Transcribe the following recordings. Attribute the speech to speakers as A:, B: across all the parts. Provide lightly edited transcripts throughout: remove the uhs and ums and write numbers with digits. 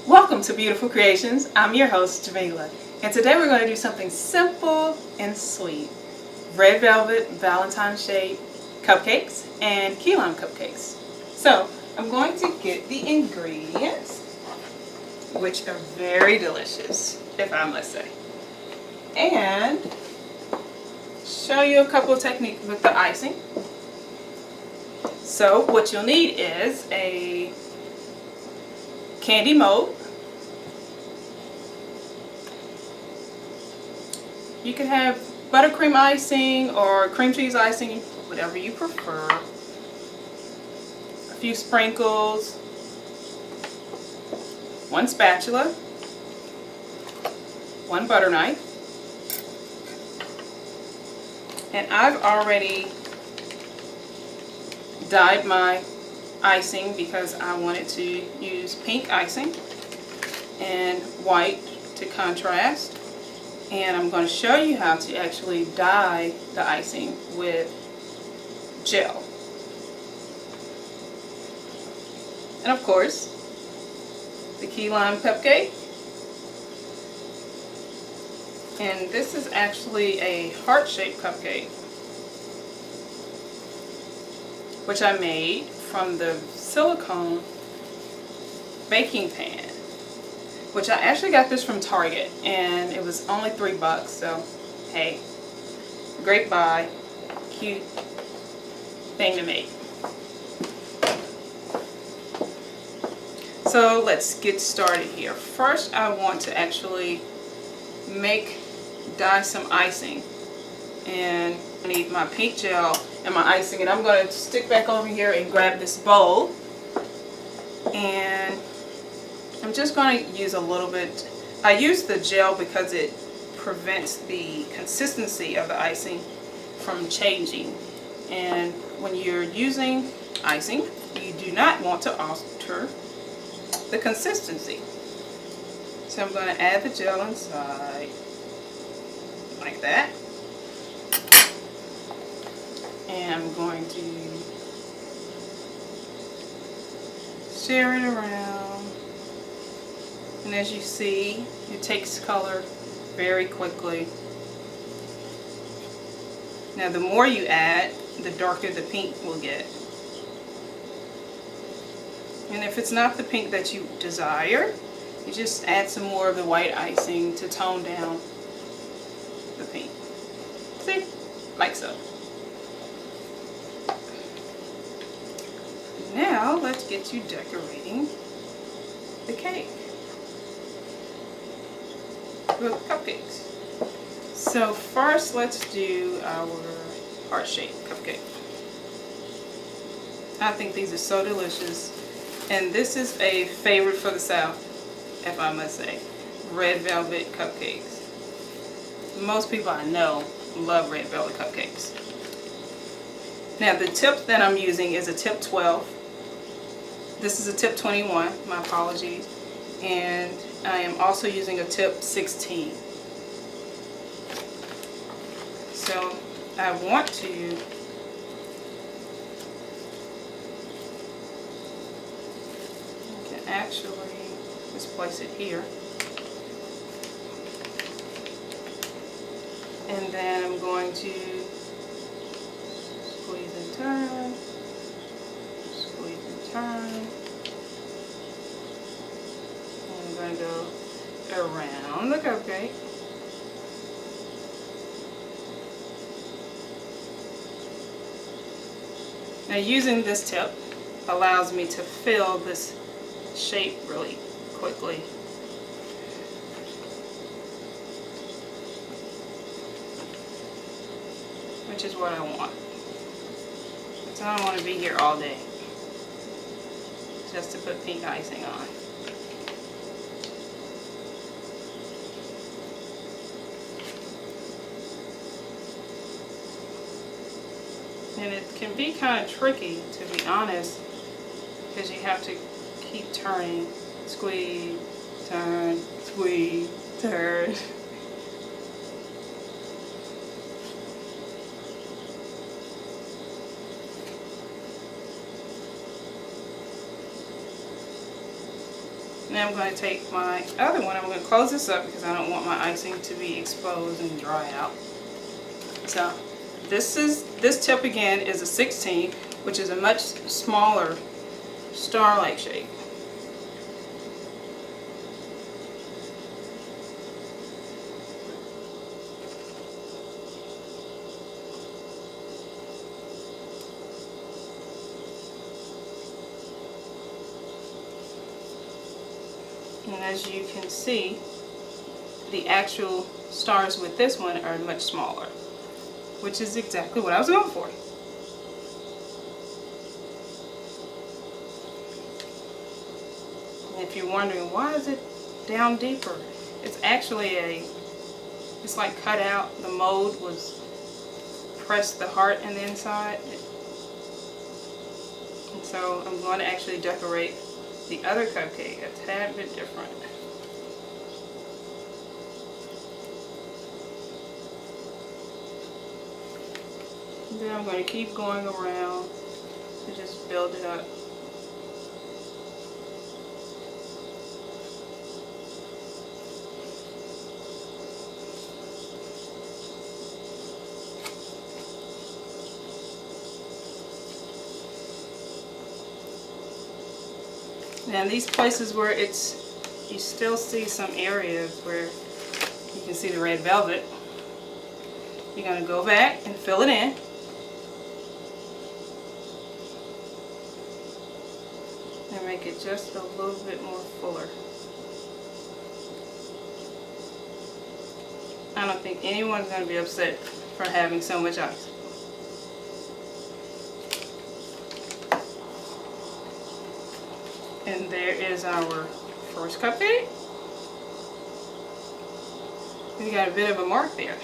A: Welcome to Beautiful Creations. I'm your host, Jamila, and today we're going to do something simple and sweet. Red velvet Valentine shade cupcakes and key lime cupcakes. So I'm going to get the ingredients, which are very delicious, if I must say, and show you a couple of techniques with the icing. So what you'll need is a candy mold. You can have buttercream icing or cream cheese icing, whatever you prefer. A few sprinkles, one spatula, one butter knife, and I've already dyed my icing because I wanted to use pink icing and white to contrast. And I'm going to show you how to actually dye the icing with gel. And of course, the key lime cupcake. And this is actually a heart-shaped cupcake, which I made from the silicone baking pan, which I actually got this from Target, and it was only $3, so hey, great buy, cute thing to make. So let's get started here. First, I want to actually dye some icing, and I need my pink gel and my icing, and I'm going to stick back over here and grab this bowl, and I'm just going to use a little bit. I use the gel because it prevents the consistency of the icing from changing, and when you're using icing, you do not want to alter the consistency. So I'm going to add the gel inside like that, and I'm going to stir it around, and as you see, it takes color very quickly. Now the more you add, the darker the pink will get. And if it's not the pink that you desire, you just add some more of the white icing to tone down the pink. See? Like so. Now let's get to decorating the cake with cupcakes. So first, let's do our heart-shaped cupcake. I think these are so delicious, and this is a favorite for the South, if I must say. Red velvet cupcakes. Most people I know love red velvet cupcakes. Now the tip that I'm using is a tip 12. This is a tip 21, my apologies. And I am also using a tip 16. So I want to you can actually just place it here. And then I'm going to squeeze and turn, squeeze and turn. And I'm going to go around the cupcake. Now using this tip allows me to fill this shape really quickly. Which is what I want. So I don't want to be here all day just to put pink icing on. And it can be kind of tricky, to be honest, because you have to keep turning, squeeze, turn, squeeze, turn. Now I'm going to take my other one. I'm going to close this up because I don't want my icing to be exposed and dry out. So this tip again is a 16, which is a much smaller star-like shape. And as you can see, the actual stars with this one are much smaller, which is exactly what I was going for. And if you're wondering why is it down deeper, it's actually it's like cut out. The mold was pressed the heart in the inside. And so I'm going to actually decorate the other cupcake a tad bit different. And then I'm going to keep going around to just build it up. And these places where you still see some areas where you can see the red velvet, you're going to go back and fill it in. And make it just a little bit more fuller. I don't think anyone's going to be upset for having so much ice. And there is our first cupcake. We got a bit of a mark there.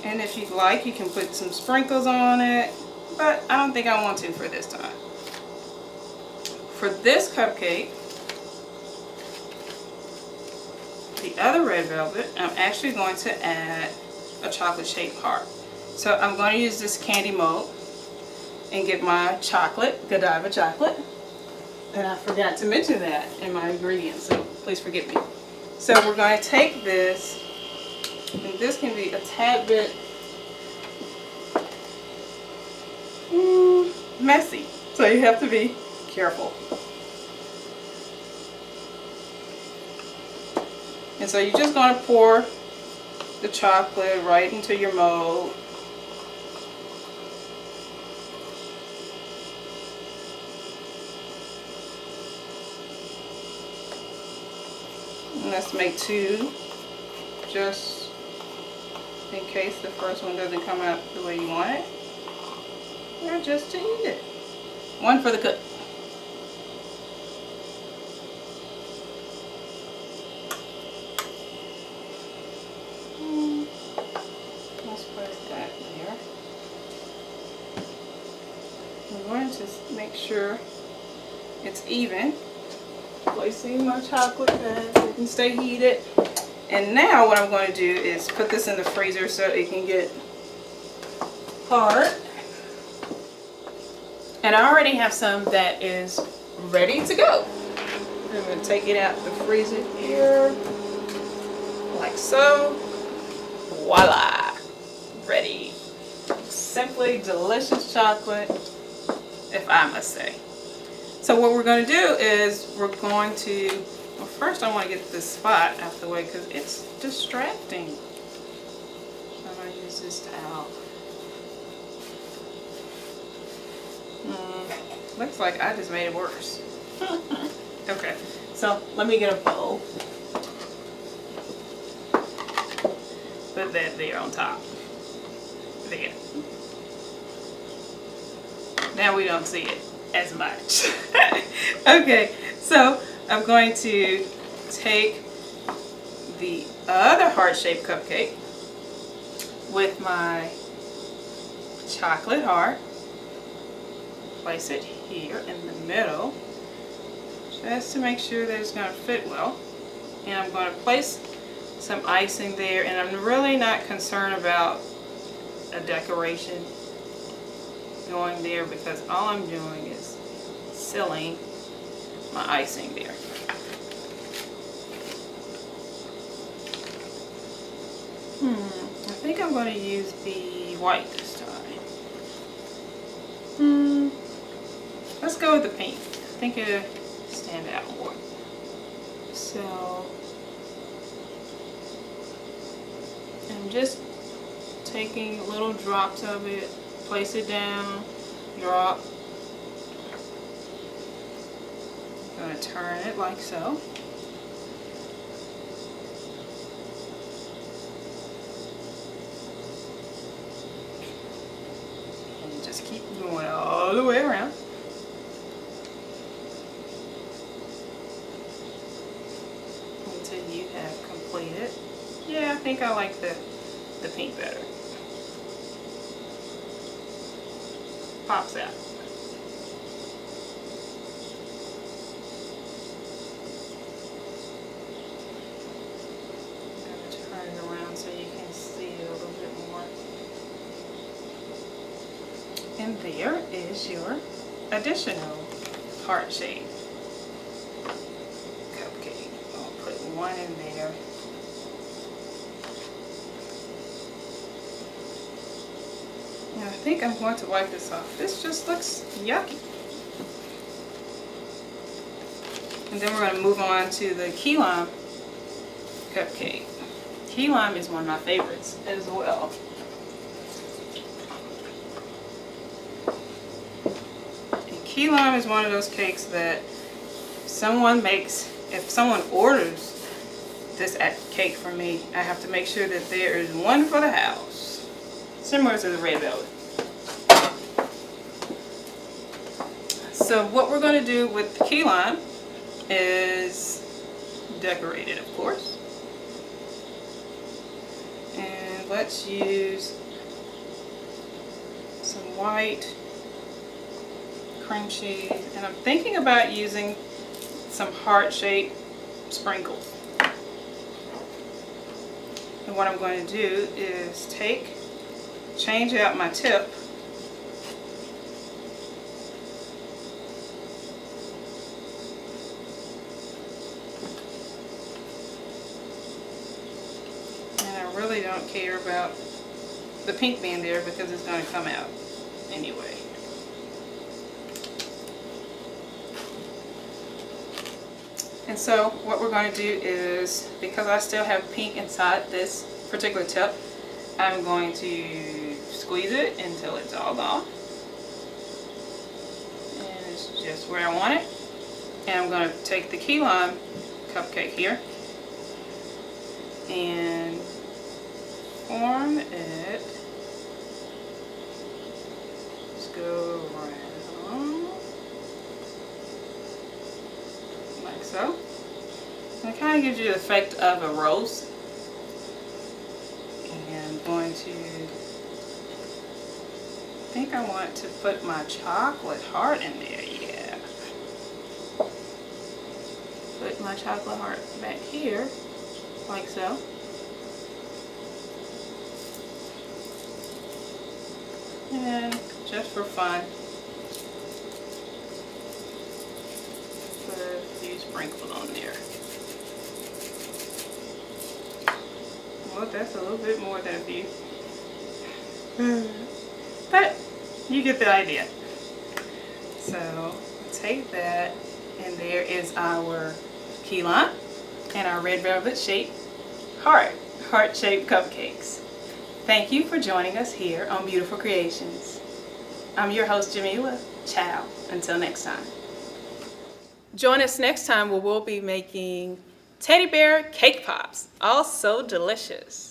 A: And if you'd like, you can put some sprinkles on it, but I don't think I want to for this time. For this cupcake, the other red velvet, I'm actually going to add a chocolate shaped heart. So I'm going to use this candy mold and get my chocolate, Godiva chocolate. And I forgot to mention that in my ingredients, so please forgive me. So we're going to take this, and this can be a tad bit messy, so you have to be careful. And so you're just going to pour the chocolate right into your mold. And let's make two, just in case the first one doesn't come out the way you want it, or just to eat it. One for the cook. Let's put that there. I'm going to make sure it's even. Placing my chocolate pad so it can stay heated. And now what I'm going to do is put this in the freezer so it can get hard. And I already have some that is ready to go. I'm going to take it out the freezer here, like so. Voila! Ready. Simply delicious chocolate, if I must say. So what we're going to do is we're going to, well, first I want to get this spot out of the way because it's distracting. So I'm going to use this towel. Looks like I just made it worse. Okay, so let me get a bowl. Put that there on top. There. Now we don't see it as much. Okay, so I'm going to take the other heart-shaped cupcake with my chocolate heart, place it here in the middle just to make sure that it's going to fit well, and I'm going to place some icing there, and I'm really not concerned about a decoration going there because all I'm doing is sealing my my icing there. I think I'm going to use the white this time. Let's go with the pink. I think it'll stand out more. So I'm just taking little drops of it, place it down, drop. I'm going to turn it like so. And just keep going all the way around. Until you have completed. Yeah, I think I like the pink better. Pops out. I'm going to turn it around so you can see it a little bit more. And there is your additional heart-shaped cupcake. I'll put one in there. And I think I'm going to wipe this off. This just looks yucky. And then we're going to move on to the key lime cupcake. Key lime is one of my favorites as well. And key lime is one of those cakes that if someone orders this cake for me, I have to make sure that there is one for the house. Similar to the red velvet. So what we're going to do with the key lime is decorate it, of course. And let's use some white cream cheese. And I'm thinking about using some heart-shaped sprinkles. And what I'm going to do is change out my tip. And I really don't care about the pink being there because it's going to come out anyway. And so what we're going to do is, because I still have pink inside this particular tip, I'm going to squeeze it until it's all gone. And it's just where I want it. And I'm going to take the key lime cupcake here and form it. Just go around like so. And it kind of gives you the effect of a rose. I'm going to, I think I want to put my chocolate heart in there, yeah. Put my chocolate heart back here, like so. And just for fun, put a few sprinkles on there. Well, that's a little bit more than a few. But you get the idea. So take that, and there is our key lime and our red velvet shaped heart-shaped cupcakes. Thank you for joining us here on Beautiful Creations. I'm your host, Jamila. Ciao. Until next time. Join us next time where we'll be making teddy bear cake pops, all so delicious.